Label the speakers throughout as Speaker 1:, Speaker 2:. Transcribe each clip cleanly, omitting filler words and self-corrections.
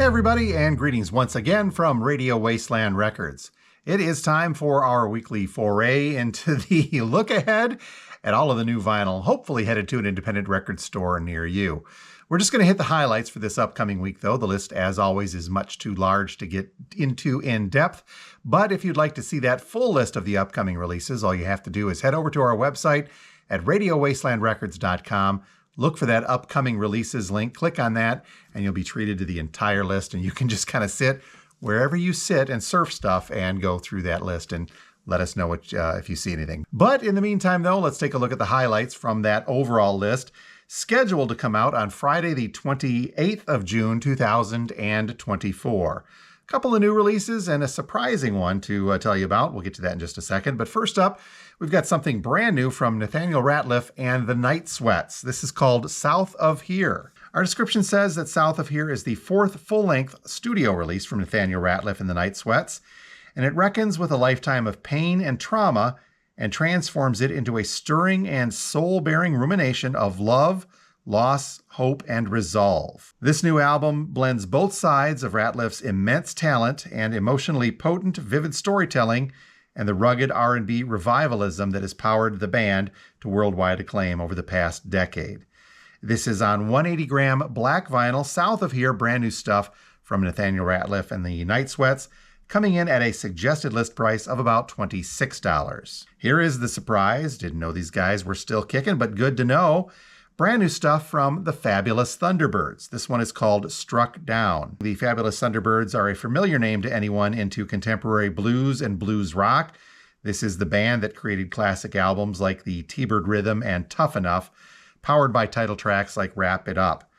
Speaker 1: Hey everybody, and greetings once again from Radio Wasteland Records. It is time for our weekly foray into the look ahead at all of the new vinyl, hopefully headed to an independent record store near you. We're just going to hit the highlights for this upcoming week, though. The list, as always, is much too large to get into in depth. But if you'd like to see that full list of the upcoming releases, all you have to do is head over to our website at radiowastelandrecords.com. Look for that upcoming releases link, click on that, and you'll be treated to the entire list. And you can just kind of sit wherever you sit and surf stuff and go through that list and let us know what, if you see anything. But in the meantime, though, let's take a look at the highlights from that overall list, scheduled to come out on Friday, the 28th of June, 2024. A couple of new releases and a surprising one to tell you about. We'll get to that in just a second. But first up, we've got something brand new from Nathaniel Rateliff and the Night Sweats. This is called South of Here. Our description says that South of Here is the fourth full-length studio release from Nathaniel Rateliff and the Night Sweats, and it reckons with a lifetime of pain and trauma and transforms it into a stirring and soul-bearing rumination of love, loss, hope, and resolve. This new album blends both sides of Rateliff's immense talent and emotionally potent, vivid storytelling and the rugged R&B revivalism that has powered the band to worldwide acclaim over the past decade. This is on 180-gram black vinyl, South of Here, brand new stuff from Nathaniel Rateliff and the Night Sweats, coming in at a suggested list price of about $26. Here is the surprise. Didn't know these guys were still kicking, but good to know. Brand new stuff from the Fabulous Thunderbirds. This one is called Struck Down. The Fabulous Thunderbirds are a familiar name to anyone into contemporary blues and blues rock. This is the band that created classic albums like the T-Bird Rhythm and Tough Enough, powered by title tracks like Wrap It Up.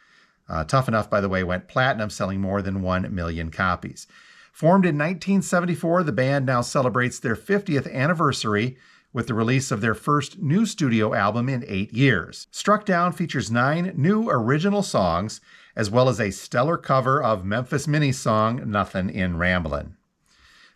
Speaker 1: Tough Enough, by the way, went platinum, selling more than 1 million copies. Formed in 1974, the band now celebrates their 50th anniversary with the release of their first new studio album in 8 years. Struck Down features 9 new original songs, as well as a stellar cover of Memphis Minnie's song, Nothin' in Ramblin'.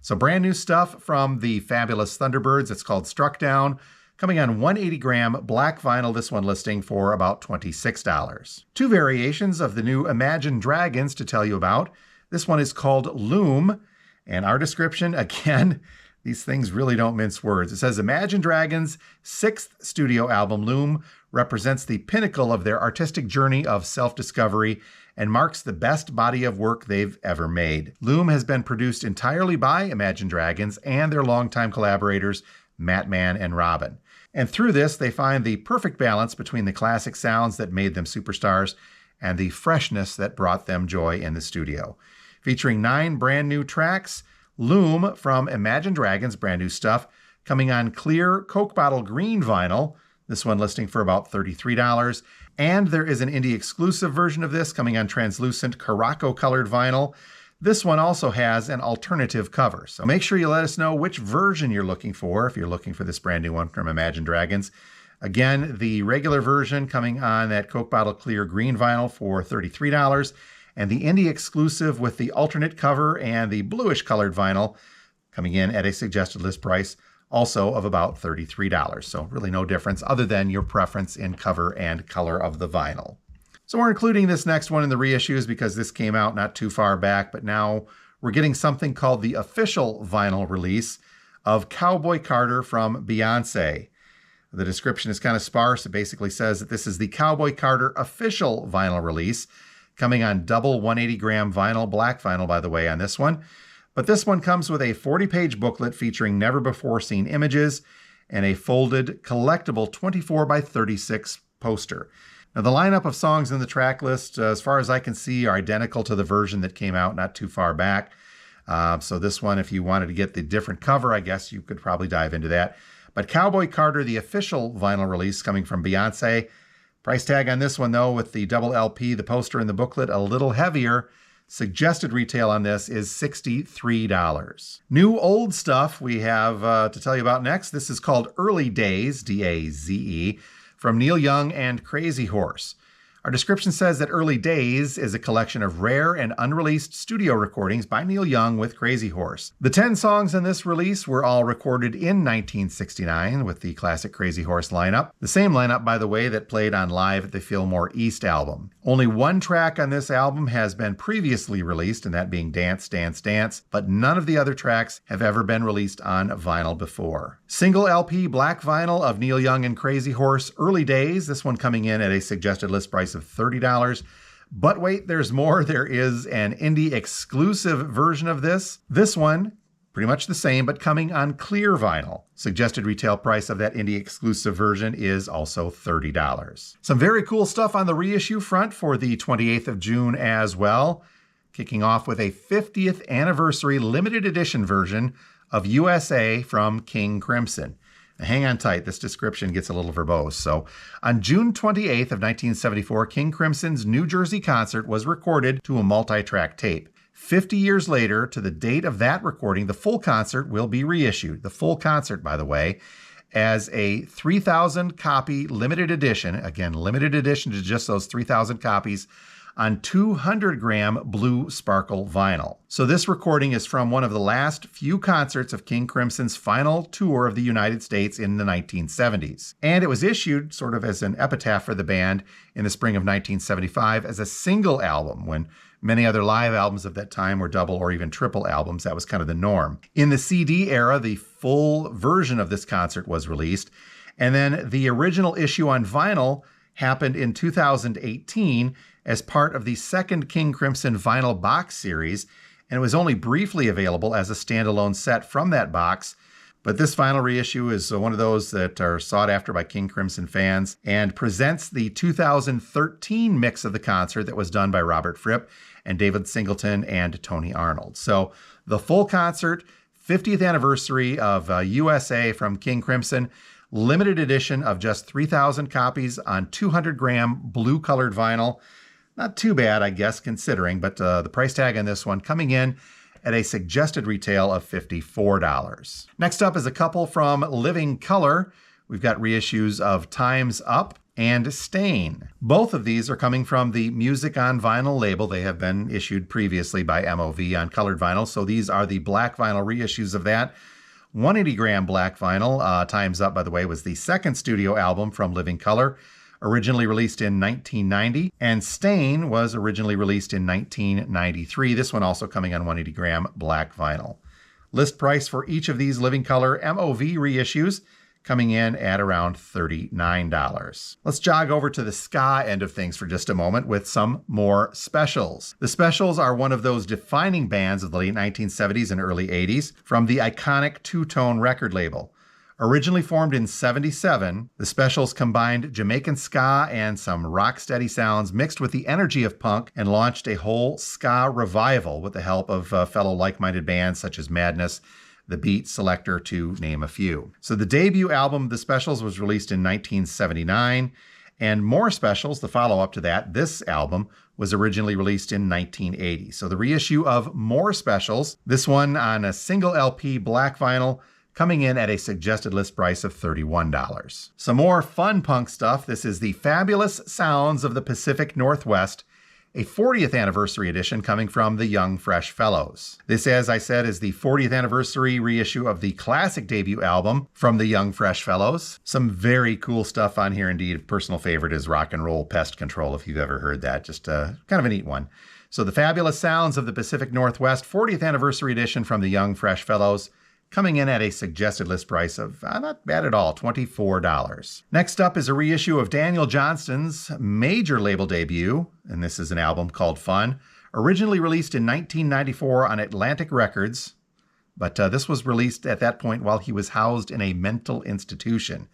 Speaker 1: So brand new stuff from the Fabulous Thunderbirds. It's called Struck Down, coming on 180-gram black vinyl, this one listing for about $26. 2 variations of the new Imagine Dragons to tell you about. This one is called Loom, and our description, again, these things really don't mince words. It says, Imagine Dragons' 6th studio album, Loom, represents the pinnacle of their artistic journey of self-discovery and marks the best body of work they've ever made. Loom has been produced entirely by Imagine Dragons and their longtime collaborators, Matt Mann and Robin. And through this, they find the perfect balance between the classic sounds that made them superstars and the freshness that brought them joy in the studio. Featuring 9 brand new tracks, Loom from Imagine Dragons, brand new stuff, coming on clear Coke bottle green vinyl, this one listing for about $33. And there is an indie exclusive version of this coming on translucent Caraco colored vinyl. This one also has an alternative cover. So make sure you let us know which version you're looking for if you're looking for this brand new one from Imagine Dragons. Again, the regular version coming on that Coke bottle clear green vinyl for $33. And the indie exclusive with the alternate cover and the bluish colored vinyl coming in at a suggested list price also of about $33. So really no difference other than your preference in cover and color of the vinyl. So we're including this next one in the reissues because this came out not too far back, but now we're getting something called the official vinyl release of Cowboy Carter from Beyonce. The description is kind of sparse. It basically says that this is the Cowboy Carter official vinyl release, coming on double 180-gram vinyl, black vinyl, by the way, on this one. But this one comes with a 40-page booklet featuring never-before-seen images and a folded, collectible 24 by 36 poster. Now, the lineup of songs in the track list, as far as I can see, are identical to the version that came out not too far back. So this one, if you wanted to get the different cover, I guess you could probably dive into that. But Cowboy Carter, the official vinyl release coming from Beyonce. Price tag on this one, though, with the double LP, the poster, and the booklet, a little heavier. Suggested retail on this is $63. New old stuff we have to tell you about next. This is called Early Days, D-A-Z-E, from Neil Young and Crazy Horse. Our description says that Early Days is a collection of rare and unreleased studio recordings by Neil Young with Crazy Horse. The 10 songs in this release were all recorded in 1969 with the classic Crazy Horse lineup. The same lineup, by the way, that played on Live at the Fillmore East album. Only one track on this album has been previously released, and that being Dance, Dance, Dance, but none of the other tracks have ever been released on vinyl before. Single LP black vinyl of Neil Young and Crazy Horse, Early Days, this one coming in at a suggested list price of $30. But wait, there's more. There is an indie exclusive version of this. This one, pretty much the same, but coming on clear vinyl. Suggested retail price of that indie exclusive version is also $30. Some very cool stuff on the reissue front for the 28th of June as well. Kicking off with a 50th anniversary limited edition version of USA from King Crimson. Now, hang on tight, this description gets a little verbose. So, on June 28th of 1974, King Crimson's New Jersey concert was recorded to a multi-track tape. 50 years later, to the date of that recording, the full concert will be reissued. The full concert, by the way, as a 3,000 copy limited edition. Again, limited edition to just those 3,000 copies on 200-gram blue sparkle vinyl. So this recording is from one of the last few concerts of King Crimson's final tour of the United States in the 1970s. And it was issued sort of as an epitaph for the band in the spring of 1975 as a single album, when many other live albums of that time were double or even triple albums. That was kind of the norm. In the CD era, the full version of this concert was released, and then the original issue on vinyl happened in 2018 as part of the second King Crimson vinyl box series, and it was only briefly available as a standalone set from that box. But this vinyl reissue is one of those that are sought after by King Crimson fans and presents the 2013 mix of the concert that was done by Robert Fripp and David Singleton and Tony Arnold. So the full concert, 50th anniversary of USA from King Crimson, limited edition of just 3,000 copies on 200-gram blue-colored vinyl. Not too bad, I guess, considering, but the price tag on this one coming in at a suggested retail of $54. Next up is a couple from Living Color. We've got reissues of Time's Up and Stain. Both of these are coming from the Music on Vinyl label. They have been issued previously by MOV on colored vinyl, so these are the black vinyl reissues of that. 180-gram black vinyl. Time's Up, by the way, was the second studio album from Living Color, originally released in 1990, and Stain was originally released in 1993. This one also coming on 180-gram black vinyl. List price for each of these Living Color MOV reissues coming in at around $39. Let's jog over to the ska end of things for just a moment with some more Specials. The Specials are one of those defining bands of the late 1970s and early 80s from the iconic Two-Tone record label. Originally formed in '77, the Specials combined Jamaican ska and some rock-steady sounds mixed with the energy of punk and launched a whole ska revival with the help of fellow like-minded bands such as Madness, The Beat, Selector, to name a few. So the debut album of the Specials was released in 1979, and More Specials, the follow-up to that, this album, was originally released in 1980. So the reissue of More Specials, this one on a single LP black vinyl, coming in at a suggested list price of $31. Some more fun punk stuff. This is the Fabulous Sounds of the Pacific Northwest, a 40th anniversary edition coming from the Young Fresh Fellows. This, as I said, is the 40th anniversary reissue of the classic debut album from the Young Fresh Fellows. Some very cool stuff on here indeed. A personal favorite is Rock and Roll Pest Control, if you've ever heard that. Just kind of a neat one. So the Fabulous Sounds of the Pacific Northwest, 40th anniversary edition from the Young Fresh Fellows, coming in at a suggested list price of not bad at all, $24. Next up is a reissue of Daniel Johnston's major label debut, and this is an album called Fun, originally released in 1994 on Atlantic Records, but this was released at that point while he was housed in a mental institution,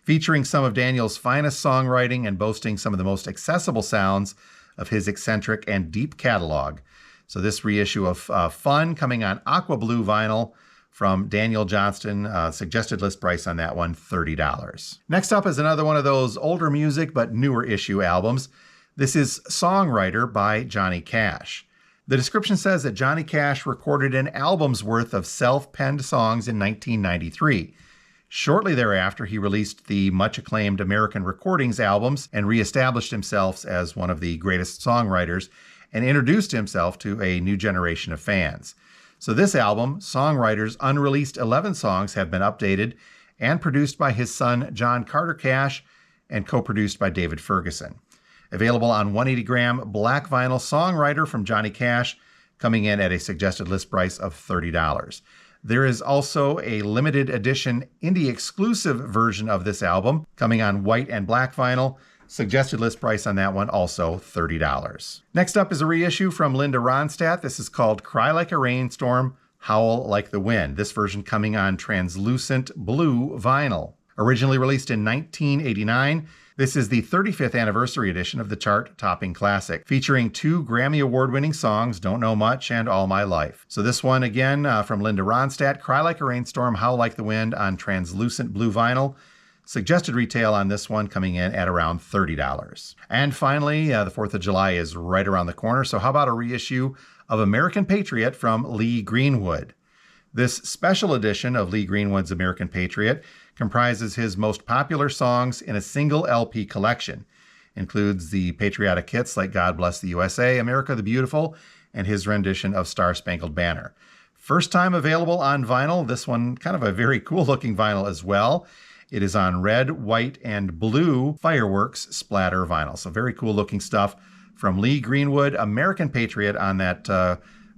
Speaker 1: featuring some of Daniel's finest songwriting and boasting some of the most accessible sounds of his eccentric and deep catalog. So this reissue of Fun coming on aqua blue vinyl from Daniel Johnston, suggested list price on that one, $30. Next up is another one of those older music but newer issue albums. This is Songwriter by Johnny Cash. The description says that Johnny Cash recorded an album's worth of self-penned songs in 1993, Shortly thereafter, he released the much-acclaimed American Recordings albums and reestablished himself as one of the greatest songwriters and introduced himself to a new generation of fans. So this album, Songwriter's unreleased 11 songs, have been updated and produced by his son, John Carter Cash, and co-produced by David Ferguson. Available on 180-gram black vinyl, Songwriter from Johnny Cash, coming in at a suggested list price of $30. There is also a limited edition indie exclusive version of this album coming on white and black vinyl. Suggested list price on that one also $30. Next up is a reissue from Linda Ronstadt. This is called Cry Like a Rainstorm, Howl Like the Wind. This version coming on translucent blue vinyl. Originally released in 1989, this is the 35th anniversary edition of the chart-topping classic, featuring 2 Grammy Award-winning songs, Don't Know Much and All My Life. So this one, again, from Linda Ronstadt, Cry Like a Rainstorm, Howl Like the Wind on translucent blue vinyl. Suggested retail on this one coming in at around $30. And finally, the 4th of July is right around the corner, so how about a reissue of American Patriot from Lee Greenwood? This special edition of Lee Greenwood's American Patriot comprises his most popular songs in a single LP collection. Includes the patriotic hits like God Bless the USA, America the Beautiful, and his rendition of Star Spangled Banner. First time available on vinyl, this one kind of a very cool looking vinyl as well. It is on red, white, and blue fireworks splatter vinyl. So very cool looking stuff from Lee Greenwood, American Patriot on that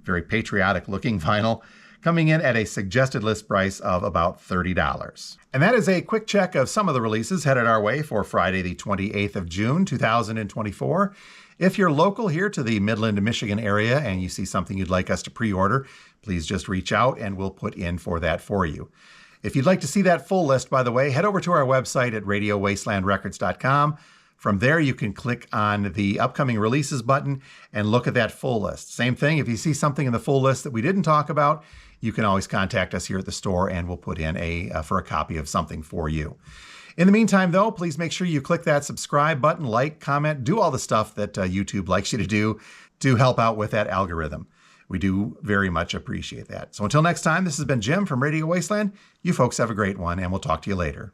Speaker 1: very patriotic looking vinyl, coming in at a suggested list price of about $30. And that is a quick check of some of the releases headed our way for Friday, the 28th of June, 2024. If you're local here to the Midland, Michigan area and you see something you'd like us to pre-order, please just reach out and we'll put in for that for you. If you'd like to see that full list, by the way, head over to our website at radiowastelandrecords.com. From there, you can click on the upcoming releases button and look at that full list. Same thing, if you see something in the full list that we didn't talk about, you can always contact us here at the store and we'll put in for a copy of something for you. In the meantime, though, please make sure you click that subscribe button, like, comment, do all the stuff that YouTube likes you to do to help out with that algorithm. We do very much appreciate that. So until next time, this has been Jim from Radio Wasteland. You folks have a great one, and we'll talk to you later.